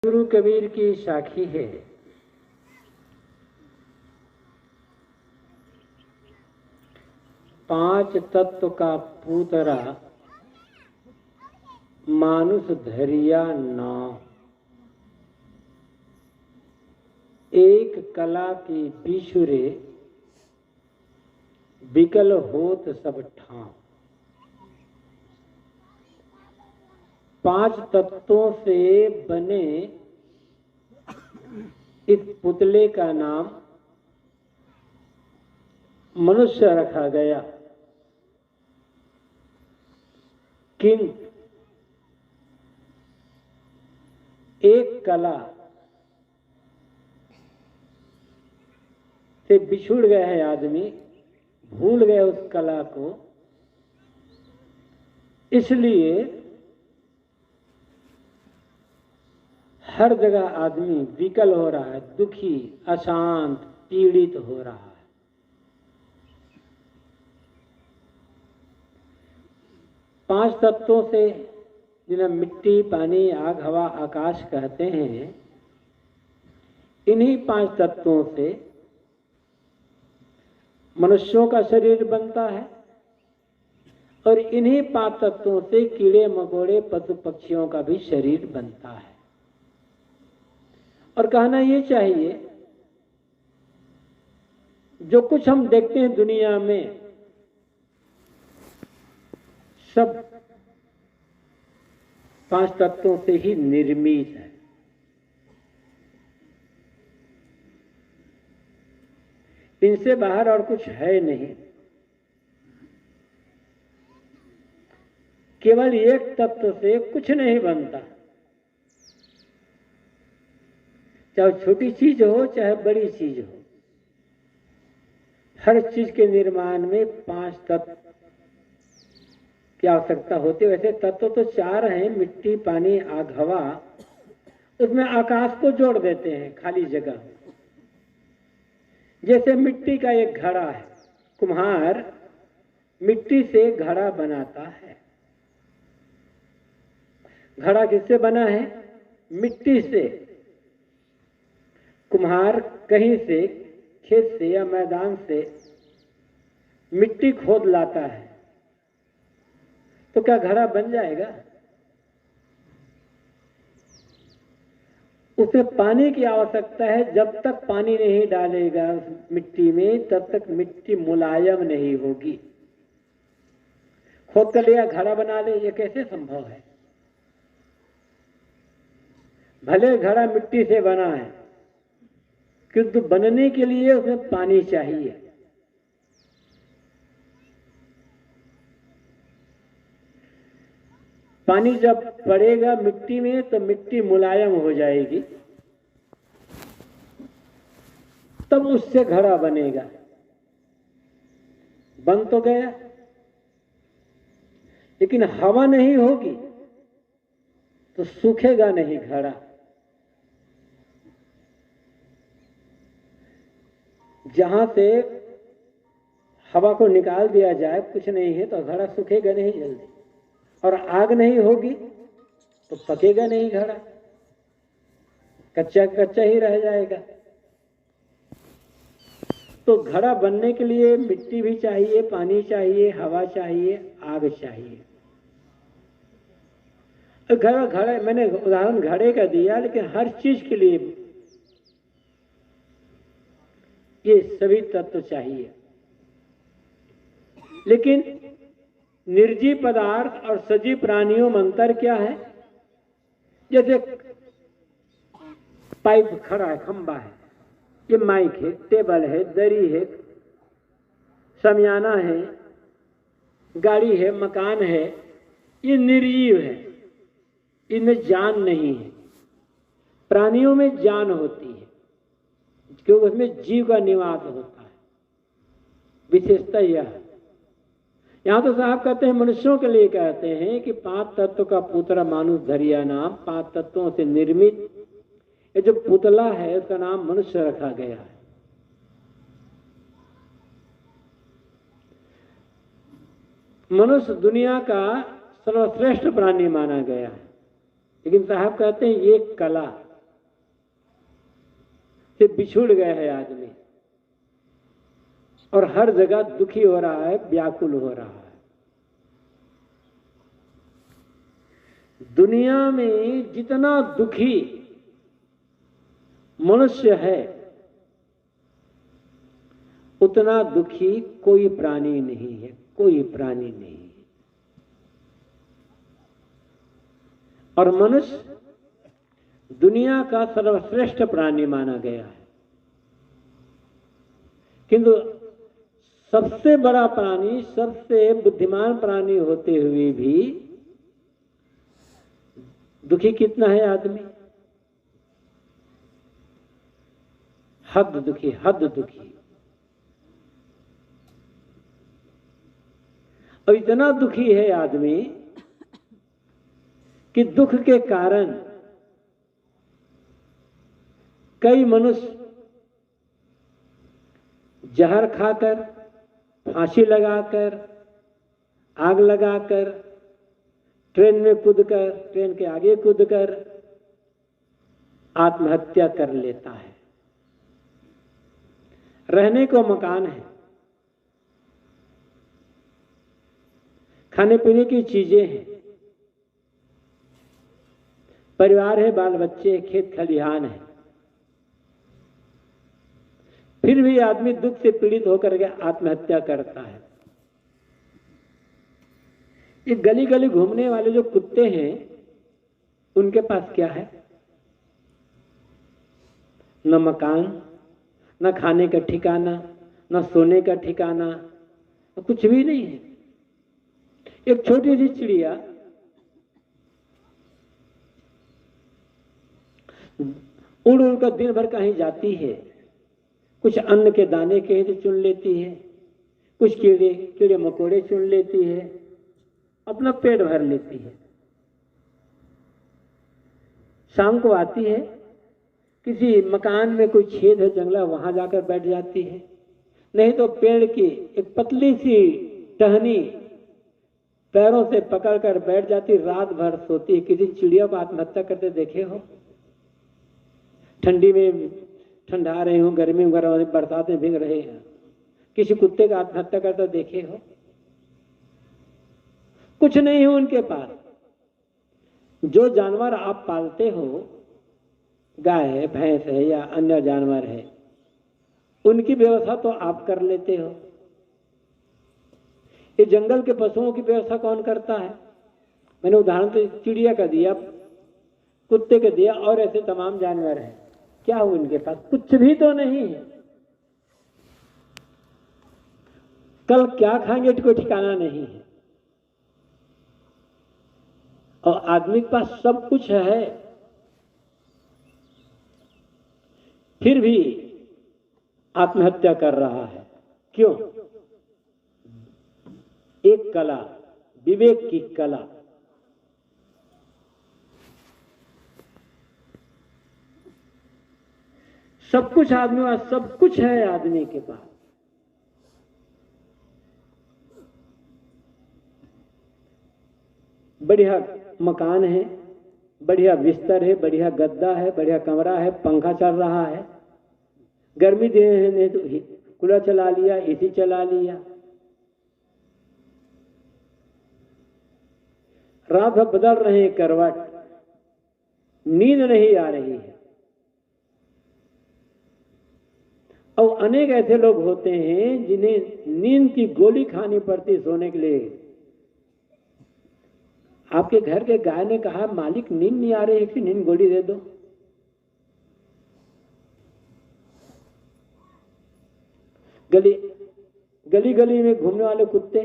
गुरु कबीर की साखी है। पांच तत्व का पूतरा मानुष धरिया नाव, एक कला की बिछुरे बिकल होत सब ठाव। पांच तत्वों से बने इस पुतले का नाम मनुष्य रखा गया। किंतु एक कला से बिछुड़ गए हैं आदमी, भूल गए उस कला को, इसलिए हर जगह आदमी विकल हो रहा है, दुखी, अशांत, पीड़ित हो रहा है। पांच तत्वों से, जिन्हें मिट्टी, पानी, आग, हवा, आकाश कहते हैं, इन्हीं पांच तत्वों से मनुष्यों का शरीर बनता है और इन्हीं पांच तत्वों से कीड़े मकोड़े, पशु पक्षियों का भी शरीर बनता है। और कहना ये चाहिए, जो कुछ हम देखते हैं दुनिया में, सब पांच तत्वों से ही निर्मित है। इनसे बाहर और कुछ है नहीं। केवल एक तत्व से कुछ नहीं बनता, चाहे छोटी चीज हो चाहे बड़ी चीज हो। हर चीज के निर्माण में पांच तत्व की आवश्यकता होती है। वैसे तत्व तो चार हैं, मिट्टी, पानी, आग, हवा। उसमें आकाश को जोड़ देते हैं, खाली जगह। जैसे मिट्टी का एक घड़ा है, कुम्हार मिट्टी से घड़ा बनाता है। घड़ा किससे बना है? मिट्टी से। कुम्हार कहीं से, खेत से या मैदान से मिट्टी खोद लाता है, तो क्या घड़ा बन जाएगा? उसे पानी की आवश्यकता है। जब तक पानी नहीं डालेगा उस मिट्टी में, तब तक मिट्टी मुलायम नहीं होगी। खोद कर लिया, घड़ा बना ले, ये कैसे संभव है? भले घड़ा मिट्टी से बना है, किंतु बनने के लिए उसमें पानी चाहिए। पानी जब पड़ेगा मिट्टी में तो मिट्टी मुलायम हो जाएगी, तब उससे घड़ा बनेगा। बन तो गया, लेकिन हवा नहीं होगी तो सूखेगा नहीं घड़ा। जहां से हवा को निकाल दिया जाए, कुछ नहीं है, तो घड़ा सूखेगा नहीं जल्दी। और आग नहीं होगी तो पकेगा नहीं घड़ा, कच्चा कच्चा ही रह जाएगा। तो घड़ा बनने के लिए मिट्टी भी चाहिए, पानी चाहिए, हवा चाहिए, आग चाहिए। घड़ा मैंने उदाहरण घड़े का दिया, लेकिन हर चीज के लिए ये सभी तत्व चाहिए। लेकिन निर्जीव पदार्थ और सजीव प्राणियों में अंतर क्या है? जैसे पाइप खड़ा है, खंबा है, ये माइक है, टेबल है, दरी है, शमियाना है, गाड़ी है, मकान है, ये निर्जीव है, इनमें जान नहीं है। प्राणियों में जान होती है, क्योंकि उसमें जीव का निवास होता है। विशेषता यह है। यहां तो साहब कहते हैं, मनुष्यों के लिए कहते हैं कि पांच तत्व का पुतला मानुष धरिया नाम। पांच तत्वों से निर्मित ये जो पुतला है, उसका नाम मनुष्य रखा गया है। मनुष्य दुनिया का सर्वश्रेष्ठ प्राणी माना गया है। लेकिन साहब कहते हैं, ये कला से बिछुड़ गए है आदमी, और हर जगह दुखी हो रहा है, व्याकुल हो रहा है। दुनिया में जितना दुखी मनुष्य है उतना दुखी कोई प्राणी नहीं है, कोई प्राणी नहीं है। और मनुष्य दुनिया का सर्वश्रेष्ठ प्राणी माना गया है, किंतु सबसे बड़ा प्राणी, सबसे बुद्धिमान प्राणी होते हुए भी दुखी कितना है आदमी? हद दुखी, हद दुखी। और इतना दुखी है आदमी कि दुख के कारण कई मनुष्य जहर खाकर, फांसी लगाकर, आग लगाकर, ट्रेन में कूदकर, ट्रेन के आगे कूदकर आत्महत्या कर लेता है। रहने को मकान है, खाने पीने की चीजें हैं, परिवार है, बाल बच्चे, खेत खलिहान है, फिर भी आदमी दुख से पीड़ित होकर के आत्महत्या करता है। ये गली गली घूमने वाले जो कुत्ते हैं उनके पास क्या है? न मकान, न खाने का ठिकाना, न सोने का ठिकाना, कुछ भी नहीं है। एक छोटी सी चिड़िया उड़ उड़ कर दिन भर कहीं जाती है, कुछ अन्न के दाने कहीं से चुन लेती है, कुछ कीड़े मकोड़े चुन लेती है, अपना पेट भर लेती है। शाम को आती है, किसी मकान में कोई छेद है जंगला, वहां जाकर बैठ जाती है, नहीं तो पेड़ की एक पतली सी टहनी पैरों से पकड़कर बैठ जाती, रात भर सोती है। किसी चिड़िया को आत्महत्या करते देखे हो? ठंडी में ठंडा रहे हो, गर्मी में गर्म, बरसात में भीग रहे हैं, किसी कुत्ते का आत्महत्या करते देखे हो? कुछ नहीं है उनके पास। जो जानवर आप पालते हो, गाय है, भैंस है या अन्य जानवर है, उनकी व्यवस्था तो आप कर लेते हो। ये जंगल के पशुओं की व्यवस्था कौन करता है? मैंने उदाहरण तो चिड़िया का दिया, कुत्ते का दिया, और ऐसे तमाम जानवर हैं। क्या हो उनके पास? कुछ भी तो नहीं है। कल क्या खाएंगे कोई ठिकाना नहीं है। और आदमी के पास सब कुछ है, फिर भी आत्महत्या कर रहा है। क्यों? एक कला, विवेक की कला। सब कुछ आदमी के पास, सब कुछ है आदमी के पास, बढ़िया मकान है, बढ़िया बिस्तर है, बढ़िया गद्दा है, बढ़िया कमरा है, पंखा चल रहा है, गर्मी दिन है तो कूलर चला लिया, एसी चला लिया, रात भर बदल रहे हैं करवट, नींद नहीं आ रही है। और अनेक ऐसे लोग होते हैं जिन्हें नींद की गोली खानी पड़ती सोने के लिए। आपके घर के गाय ने कहा, मालिक नींद नहीं आ रही है, कि नींद गोली दे दो। गली गली में घूमने वाले कुत्ते,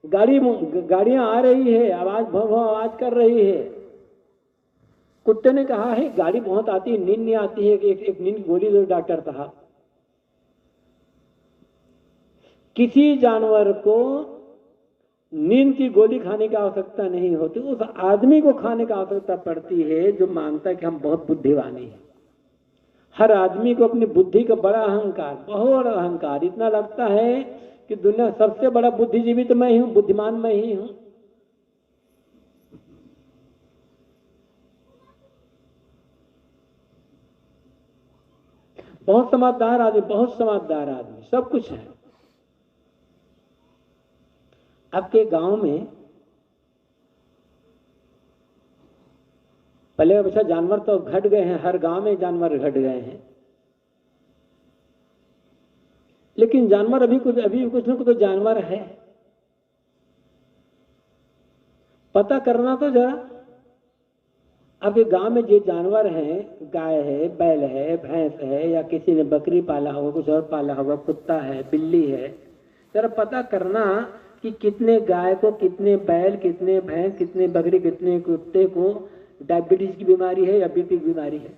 गाड़ियां आ रही है, आवाज भव भव आवाज कर रही है, कुत्ते ने कहा है गाड़ी बहुत आती है, नींद नहीं आती है, कि एक नींद गोली दो डॉक्टर साहब। किसी जानवर को नींद की गोली खाने की आवश्यकता नहीं होती, उस आदमी को खाने की आवश्यकता पड़ती है जो मानता है कि हम बहुत बुद्धिमानी है। हर आदमी को अपनी बुद्धि का बड़ा अहंकार, बहुत अहंकार, इतना लगता है कि दुनिया सबसे बड़ा बुद्धिजीवी तो मैं ही हूं, बुद्धिमान मैं ही हूं। बहुत समझदार आदमी, बहुत समझदार आदमी, सब कुछ है। आपके गांव में पहले अच्छा जानवर तो घट गए हैं, हर गांव में जानवर घट गए हैं, लेकिन जानवर अभी कुछ न कुछ तो जानवर है। पता करना तो जरा, आपके गांव में जो जानवर हैं, गाय है, बैल है, भैंस है, या किसी ने बकरी पाला होगा, कुछ और पाला होगा, कुत्ता है, बिल्ली है, जरा पता करना कि कितने गाय को, कितने बैल, कितने भैंस, कितने बकरी, कितने कुत्ते को डायबिटीज की बीमारी है या बीपी की बीमारी है।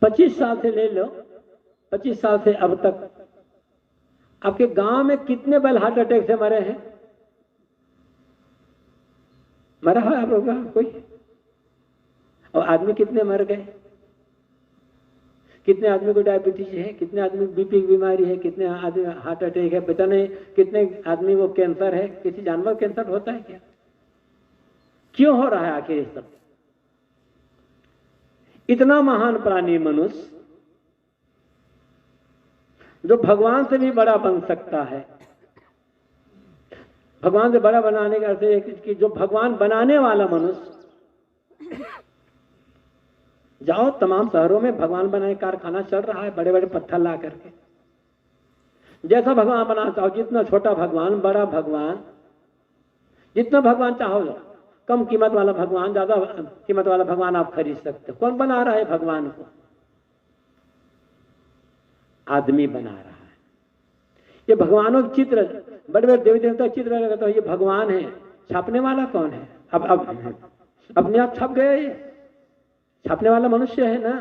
25 साल से ले लो, 25 साल से अब तक आपके गांव में कितने बैल हार्ट अटैक से मरे हैं? मरा है आप लोगों का कोई? और आदमी कितने मर गए? कितने आदमी को डायबिटीज है, कितने आदमी बीपी की बीमारी है, कितने आदमी हार्ट अटैक है, पता नहीं कितने आदमी को कैंसर है। किसी जानवर कैंसर होता है क्या? क्यों हो रहा है आखिर ये सब? इतना महान प्राणी मनुष्य जो भगवान से भी बड़ा बन सकता है, भगवान से बड़ा बनाने का अर्थ है कि जो भगवान बनाने वाला मनुष्य, जाओ तमाम शहरों में भगवान बनाने कारखाना चल रहा है, बड़े बड़े पत्थर ला करके, जैसा भगवान बनाना चाहो, जितना छोटा भगवान, बड़ा भगवान, जितना भगवान चाहो, कम कीमत वाला भगवान, ज्यादा कीमत वाला भगवान आप खरीद सकते हो। कौन बना रहा है भगवान को? आदमी बना रहा है। ये भगवानों के चित्र, बड़े बड़े देवी देवता चित्र लगा तो ये भगवान है, छापने वाला कौन है? अब अपने आप छप गए, ये छापने वाला मनुष्य है ना।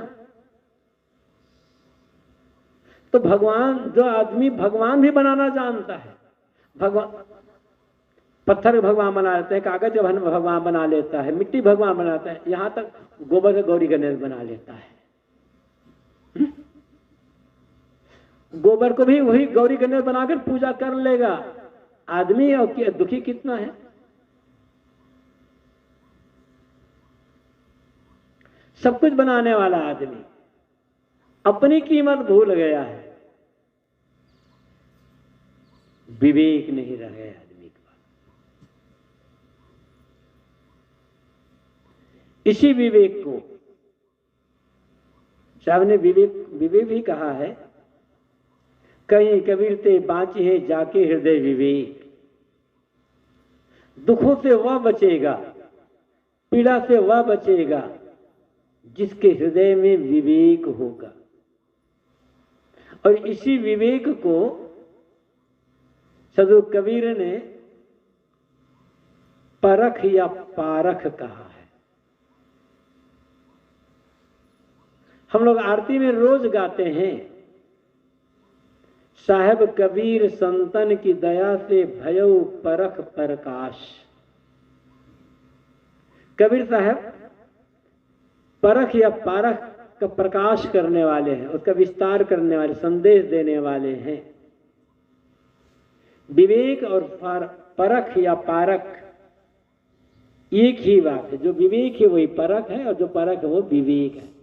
तो भगवान, जो आदमी भगवान भी बनाना जानता है, भगवान पत्थर भगवान बना लेता है, कागज भगवान बना लेता है, मिट्टी भगवान बनाता है, यहां तक गोबर के गौरी गणेश बना लेता है। गोबर को भी वही गौरी गणेश बनाकर पूजा कर लेगा। आदमी और दुखी कितना है? सब कुछ बनाने वाला आदमी अपनी कीमत भूल गया है, विवेक नहीं रह गया आदमी के पास। इसी विवेक को साहब ने विवेक भी कहा है, कहीं कबीर ते बाँची है जाके हृदय विवेक, दुखों से वह बचेगा, पीड़ा से वह बचेगा जिसके हृदय में विवेक होगा। और इसी विवेक को सदगुरु कबीर ने परख या पारख कहा है। हम लोग आरती में रोज गाते हैं, साहेब कबीर संतन की दया से भयउ परख प्रकाश। कबीर साहब परख या पारख का प्रकाश करने वाले हैं, उसका विस्तार करने वाले, संदेश देने वाले हैं। विवेक और परख या पारक एक ही बात है। जो विवेक है वही परख है, और जो परख है वो विवेक है।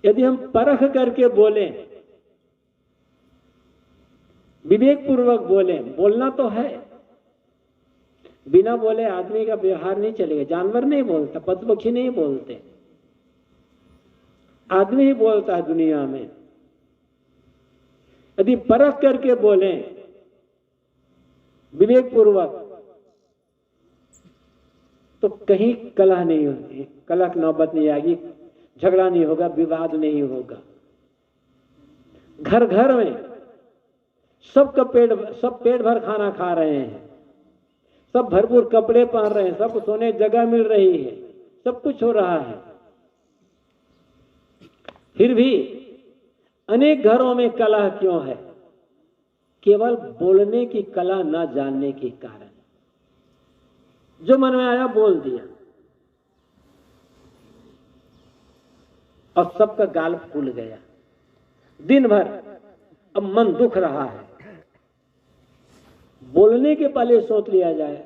यदि हम परख करके बोलें, विवेक पूर्वक बोलें, बोलना तो है, बिना बोले आदमी का व्यवहार नहीं चलेगा। जानवर नहीं बोलता, पशु पक्षी नहीं बोलते, आदमी ही बोलता है दुनिया में। यदि परख करके बोलें विवेक पूर्वक, तो कहीं कलह नहीं होती, कलह की नौबत नहीं आएगी, झगड़ा नहीं होगा, विवाद नहीं होगा। घर घर में सब पेट भर खाना खा रहे हैं, सब भरपूर कपड़े पहन रहे हैं, सबको सोने की जगह मिल रही है, सब कुछ हो रहा है, फिर भी अनेक घरों में कलह क्यों है? केवल बोलने की कला न जानने के कारण। जो मन में आया बोल दिया और सबका गाल फूल गया। दिन भर अब मन दुख रहा है, बोलने के पहले सोच लिया जाए,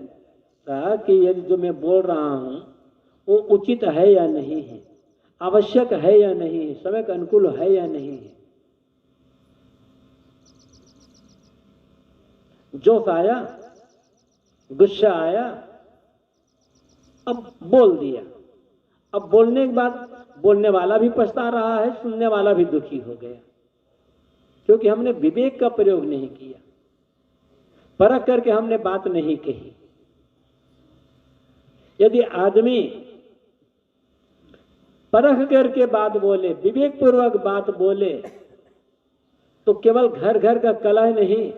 था कि यदि जो मैं बोल रहा हूं वो उचित है या नहीं है, आवश्यक है या नहीं है, समय के अनुकूल है या नहीं है। जोश आया, गुस्सा आया, अब बोल दिया। अब बोलने के बाद बोलने वाला भी पछता रहा है, सुनने वाला भी दुखी हो गया, क्योंकि हमने विवेक का प्रयोग नहीं किया, परख करके हमने बात नहीं कही। यदि आदमी परख करके बात बोले, विवेक पूर्वक बात बोले, तो केवल घर घर का कलह नहीं,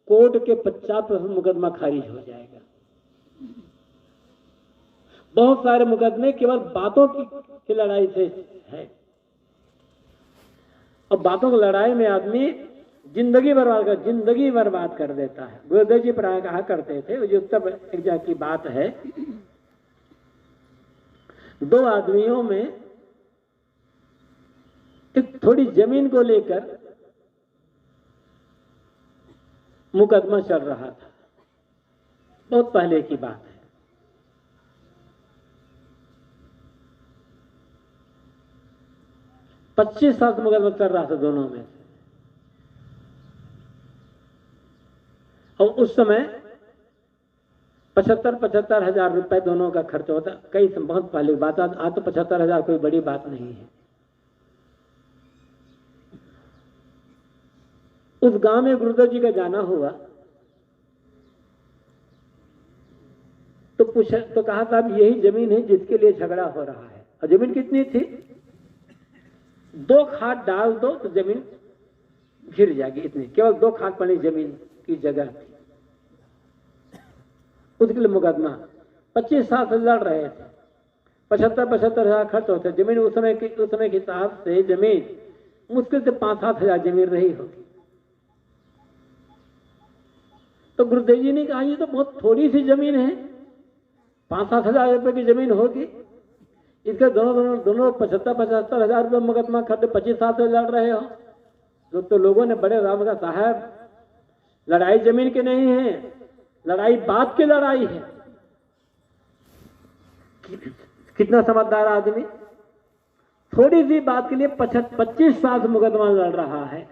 कोर्ट के 50% मुकदमा खारिज हो जाएगा। बहुत सारे मुकदमे केवल बातों की लड़ाई से है, और बातों की लड़ाई में आदमी जिंदगी बर्बाद कर देता है। गुरुदेव जी प्राय कहा करते थे, जो तब एक की बात है, दो आदमियों में एक थोड़ी जमीन को लेकर मुकदमा चल रहा था, बहुत पहले की बात है। पच्चीस साल मुकदमा चल रहा था दोनों में, और उस समय 75 हजार रुपए दोनों का खर्च होता। कई बहुत पहले बात, आज तो 75 हजार कोई बड़ी बात नहीं है। उस गांव में गुरुदेव जी का जाना हुआ, तो कहा था अब यही जमीन है जिसके लिए झगड़ा हो रहा है। और जमीन कितनी थी? 2 खाद डाल दो तो जमीन घिर जाएगी, इतनी, केवल 2 खाद वाली जमीन की जगह थी। उसके लिए मुकदमा 25 साल से लड़ रहे थे। 75 हजार खर्च होते जमीन। उस समय के हिसाब से जमीन मुश्किल से 5-7 हजार जमीन रही होगी। तो गुरुदेव जी ने कहा ये तो बहुत थोड़ी सी जमीन है, 5-7 हजार रुपए की जमीन होगी, इसके दोनों 75 हजार रुपये मुकदमा खाते 25 साल से लड़ रहे हो। तो लोगों ने बड़े राम का साहब, लड़ाई जमीन की नहीं है, लड़ाई बात की लड़ाई है। कितना समझदार आदमी, थोड़ी सी बात के लिए 25 साल से मुकदमा लड़ रहा है।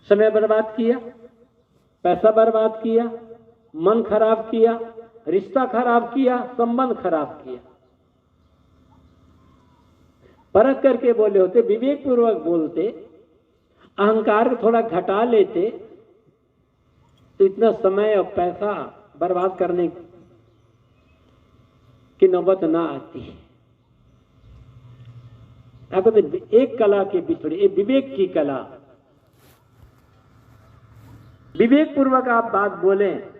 समय बर्बाद किया, पैसा बर्बाद किया, मन खराब किया, रिश्ता खराब किया, संबंध खराब किया। परख करके बोले होते, विवेक पूर्वक बोलते, अहंकार को थोड़ा घटा लेते, तो इतना समय और पैसा बर्बाद करने की नौबत ना आती है। आपको तो एक कला के बिछड़े, एक विवेक की कला, विवेक पूर्वक आप बात बोलें